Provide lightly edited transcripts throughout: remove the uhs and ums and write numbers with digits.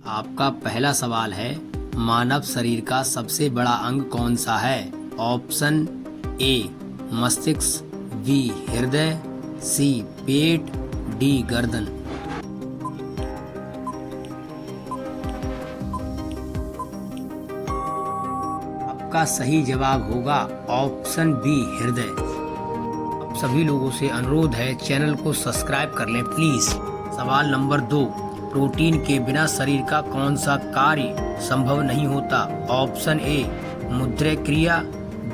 आपका पहला सवाल है, मानव शरीर का सबसे बड़ा अंग कौन सा है? ऑप्शन ए मस्तिष्क, बी हृदय, सी पेट, डी गर्दन। आपका सही जवाब होगा ऑप्शन बी हृदय। अब सभी लोगों से अनुरोध है, चैनल को सब्सक्राइब कर लें प्लीज। सवाल नंबर 2, प्रोटीन के बिना शरीर का कौन सा कार्य संभव नहीं होता? ऑप्शन ए मुद्रा क्रिया,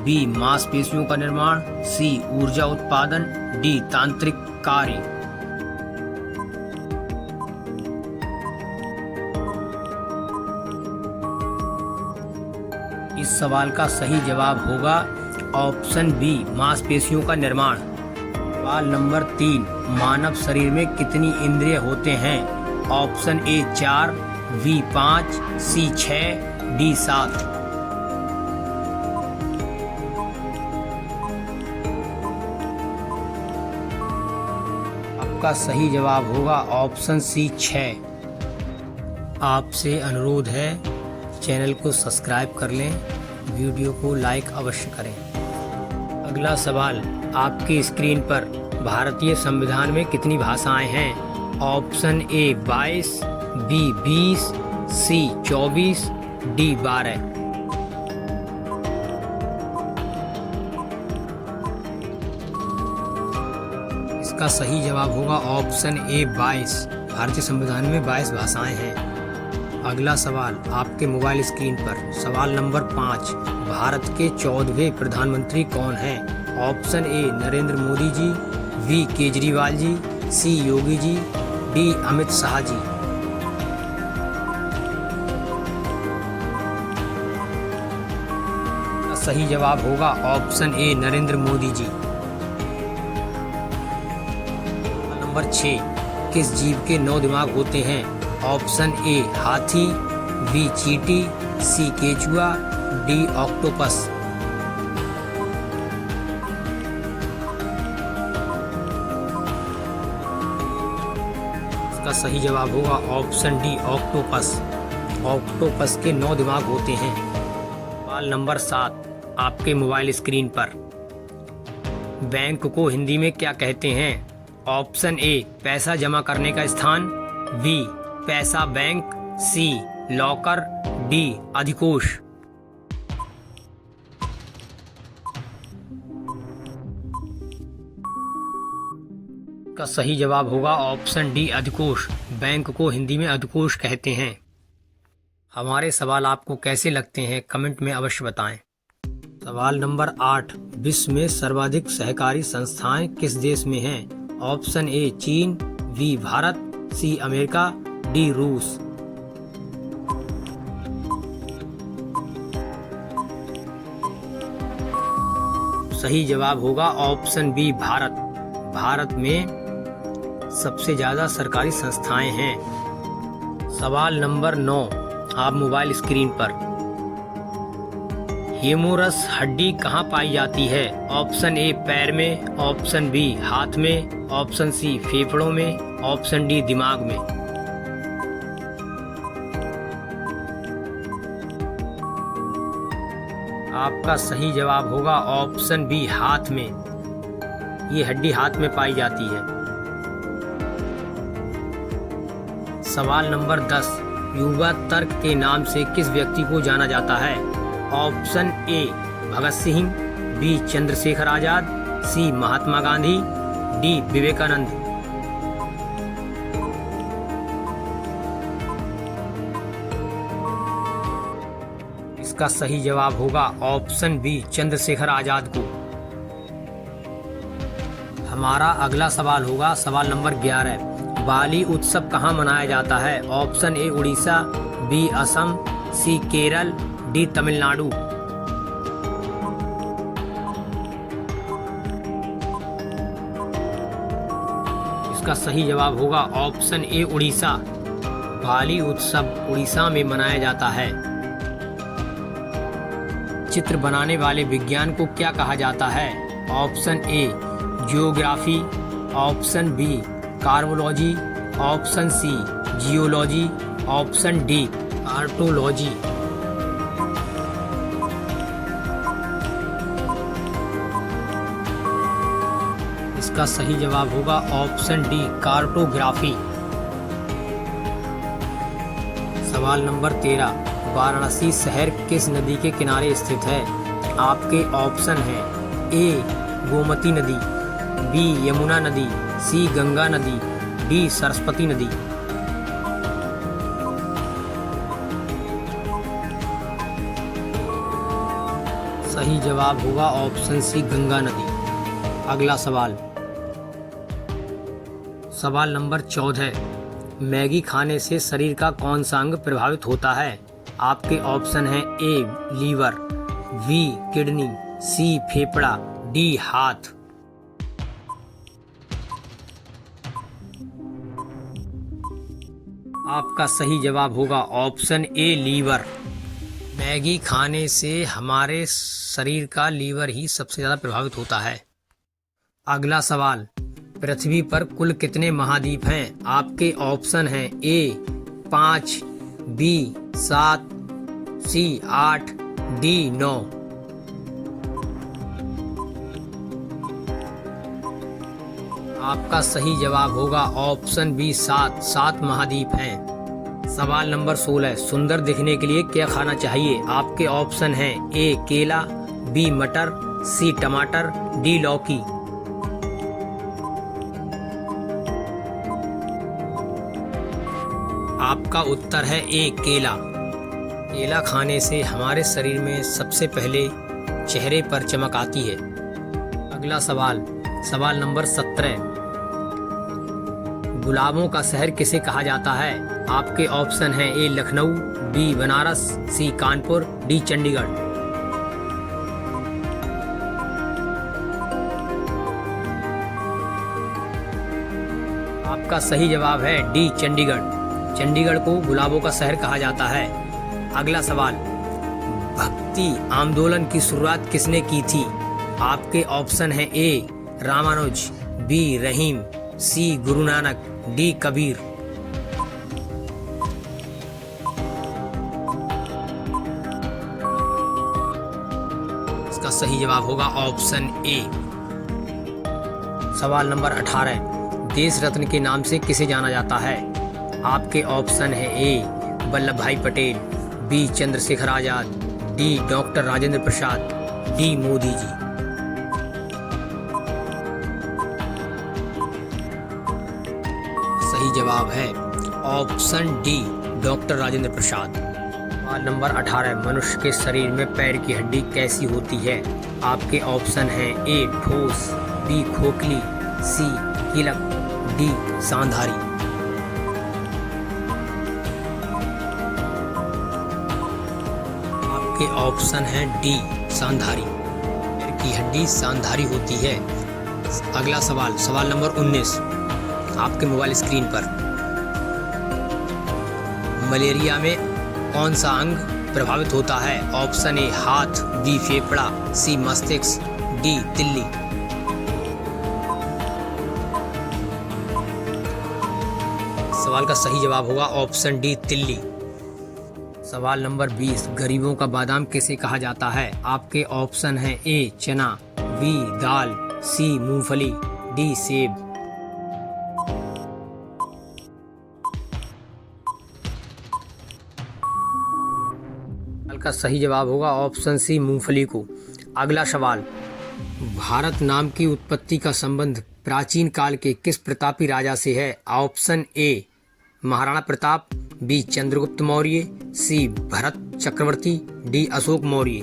बी मांसपेशियों का निर्माण, सी ऊर्जा उत्पादन, डी तांत्रिक कार्य। इस सवाल का सही जवाब होगा ऑप्शन बी मांसपेशियों का निर्माण। सवाल नंबर 3, मानव शरीर में कितनी इंद्रिय होते हैं? Option A 4, B 5, C 6, D 7। आपका सही जवाब होगा ऑप्शन सी 6। आपसे अनुरोध है, चैनल को सब्सक्राइब कर लें, वीडियो को लाइक अवश्य करें। अगला सवाल आपकी स्क्रीन पर, भारतीय संविधान में कितनी भाषाएं हैं? Option A 22, B 20, C 24, D 12। इसका सही जवाब होगा ऑप्शन ए 22। भारतीय संविधान में 22 भाषाएं हैं। अगला सवाल आपके मोबाइल स्क्रीन पर, सवाल नंबर 5, भारत के 14वें प्रधानमंत्री कौन हैं? Option A Narendra Modi ji, B Kejriwal ji, C Yogi ji, D Amit Shah ji. सही जवाब होगा option A Narendra Modi ji. Number 6, किस जीव के 9 दिमाग होते हैं? ऑप्शन ए हाथी, बी चींटी, सी केचुआ, डी ऑक्टोपस। इसका सही जवाब होगा ऑप्शन डी ऑक्टोपस। ऑक्टोपस के 9 दिमाग होते हैं। सवाल नंबर 7 आपके मोबाइल स्क्रीन पर, बैंक को हिंदी में क्या कहते हैं? ऑप्शन ए पैसा जमा करने का स्थान, बी पैसा बैंक, सी लॉकर, डी अधिकोष। का सही जवाब होगा ऑप्शन डी अधिकोष। बैंक को हिंदी में अधिकोष कहते हैं। हमारे सवाल आपको कैसे लगते हैं, कमेंट में अवश्य बताएं। सवाल नंबर 8, विश्व में सर्वाधिक सहकारी संस्थाएं किस देश में हैं? ऑप्शन ए चीन, B Bharat, C America, D रूस। सही जवाब होगा ऑप्शन बी भारत। भारत में सबसे ज्यादा सरकारी संस्थाएं हैं। सवाल नंबर 9 आप मोबाइल स्क्रीन पर, ह्यूमरस हड्डी कहाँ पाई जाती है? ऑप्शन ए पैर में, ऑप्शन बी हाथ में, ऑप्शन सी फेफड़ों में, ऑप्शन डी दिमाग में। आपका सही जवाब होगा ऑप्शन बी हाथ में। ये हड्डी हाथ में पाई जाती है। सवाल नंबर 10 युवा तर्क के नाम से किस व्यक्ति को जाना जाता है? Option A Bhagat Singh, B Chandrashekhar Azad, C Mahatma Gandhi, D Vivekananda. इसका सही जवाब होगा ऑप्शन बी चंद्रशेखर आजाद को। हमारा अगला सवाल होगा सवाल नंबर 11, बाली उत्सव कहाँ मनाया जाता है? Option A Orissa, B Assam, C Kerala, D Tamil Nadu. इसका सही जवाब होगा ऑप्शन ए उड़ीसा। बाली उत्सव उड़ीसा में मनाया जाता है। चित्र बनाने वाले विज्ञान को क्या कहा जाता है? Option A geography, option B carbology, option C geology, option D cartology. इसका सही जवाब होगा ऑप्शन डी कार्टोग्राफी। सवाल नंबर 13, वाराणसी शहर किस नदी के किनारे स्थित है? आपके ऑप्शन हैं ए गोमती नदी, बी यमुना नदी, सी गंगा नदी, डी सरस्वती नदी। सही जवाब होगा ऑप्शन सी गंगा नदी। अगला सवाल, सवाल नंबर 14, मैगी खाने से शरीर का कौन सा अंग प्रभावित होता है? आपके ऑप्शन हैं ए लीवर, बी किडनी, सी फेफड़ा, डी हाथ। आपका सही जवाब होगा ऑप्शन ए लीवर। मैगी खाने से हमारे शरीर का लीवर ही सबसे ज़्यादा प्रभावित होता है। अगला सवाल, पृथ्वी पर कुल कितने महाद्वीप हैं? आपके ऑप्शन हैं ए 5, बी 7, सी 8, डी 9। आपका सही जवाब होगा ऑप्शन बी 7 महाद्वीप हैं। सवाल नंबर 16, सुंदर दिखने के लिए क्या खाना चाहिए? आपके ऑप्शन हैं ए केला, बी मटर, सी टमाटर, डी लौकी। आपका उत्तर है ए केला। केला खाने से हमारे शरीर में सबसे पहले चेहरे पर चमक आती है। अगला सवाल, सवाल नंबर 17, गुलाबों का शहर किसे कहा जाता है? आपके ऑप्शन हैं ए लखनऊ, बी बनारस, सी कानपुर, डी चंडीगढ़। आपका सही जवाब है डी चंडीगढ़। चंडीगढ़ को गुलाबों का शहर कहा जाता है। अगला सवाल, भक्ति आंदोलन की शुरुआत किसने की थी? आपके ऑप्शन हैं ए रामानुज, बी रहीम, सी गुरु नानक, डी कबीर। इसका सही जवाब होगा ऑप्शन ए। सवाल नंबर 18, देश रत्न के नाम से किसे जाना जाता है? आपके ऑप्शन है ए वल्लभ भाई पटेल, बी चंद्रशेखर आजाद, D doctor Rajendra Prasad, D Modi ji. सही जवाब है option D doctor Rajendra Prasad. सवाल नंबर 18, मनुष्य के शरीर में पैर की हड्डी कैसी होती है? आपके ऑप्शन हैं ए ठोस, बी खोखली, सी कीलक, डी सांधारी। आपके ऑप्शन हैं डी सांधारी। पैर की हड्डी सांधारी होती है। अगला सवाल, सवाल नंबर 19, आपके मोबाइल स्क्रीन पर, मलेरिया में कौन सा अंग प्रभावित होता है? ऑप्शन ए हाथ, बी फेफड़ा, सी मस्तिष्क, डी तिल्ली। सवाल का सही जवाब होगा ऑप्शन डी तिल्ली। सवाल नंबर 20, गरीबों का बादाम किसे कहा जाता है? आपके ऑप्शन हैं ए चना, बी दाल, सी मूंगफली, डी सेब। का सही जवाब होगा ऑप्शन सी मूंगफली को। अगला सवाल, भारत नाम की उत्पत्ति का संबंध प्राचीन काल के किस प्रतापी राजा से है? Option A Maharana Pratap, B Chandragupta Maurya, C Bharat Chakravarti, D Ashok Maurya.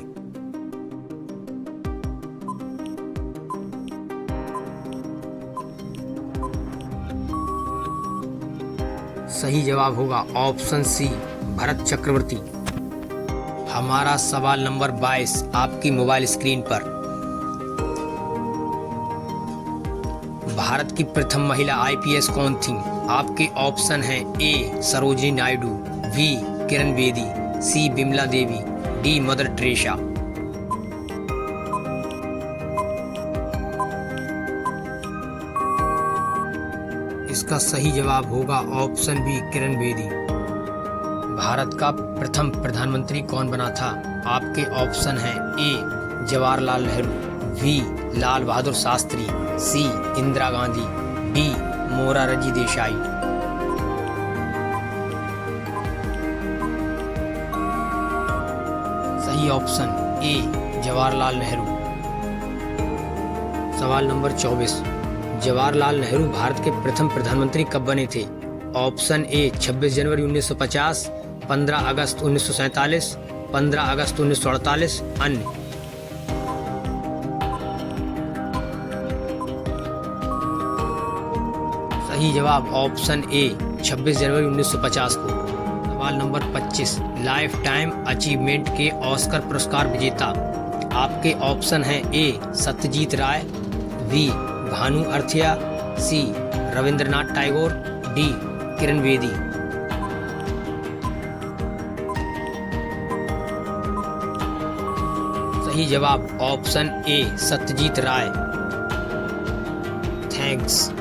सही जवाब होगा ऑप्शन सी भरत चक्रवर्ती। हमारा सवाल नंबर 22 आपकी मोबाइल स्क्रीन पर, भारत की प्रथम महिला आईपीएस कौन थी? आपके ऑप्शन हैं ए सरोजिनी नायडू, बी किरण बेदी, सी बिमला देवी, डी मदर टेरेसा। इसका सही जवाब होगा ऑप्शन बी किरण बेदी। भारत का प्रथम प्रधानमंत्री कौन बना था? आपके ऑप्शन हैं ए जवाहरलाल नेहरू, बी लाल बहादुर शास्त्री, सी इंदिरा गांधी, डी मोरारजी देसाई। सही ऑप्शन ए जवाहरलाल नेहरू। सवाल नंबर 24, जवाहरलाल नेहरू भारत के प्रथम प्रधानमंत्री कब बने थे? ऑप्शन ए 26 जनवरी 1950, 15 अगस्त 1947, 15 अगस्त 1948, अन्य। सही जवाब ऑप्शन ए 26 जनवरी 1950 को। सवाल नंबर 25, लाइफ टाइम अचीवमेंट के ऑस्कर पुरस्कार विजेता आपके ऑप्शन हैं A Satyajit Ray, B Bhanu Athaiya, C Rabindranath Tagore, D Kiran Bedi. सही जवाब option A Satyajit Ray. Thanks.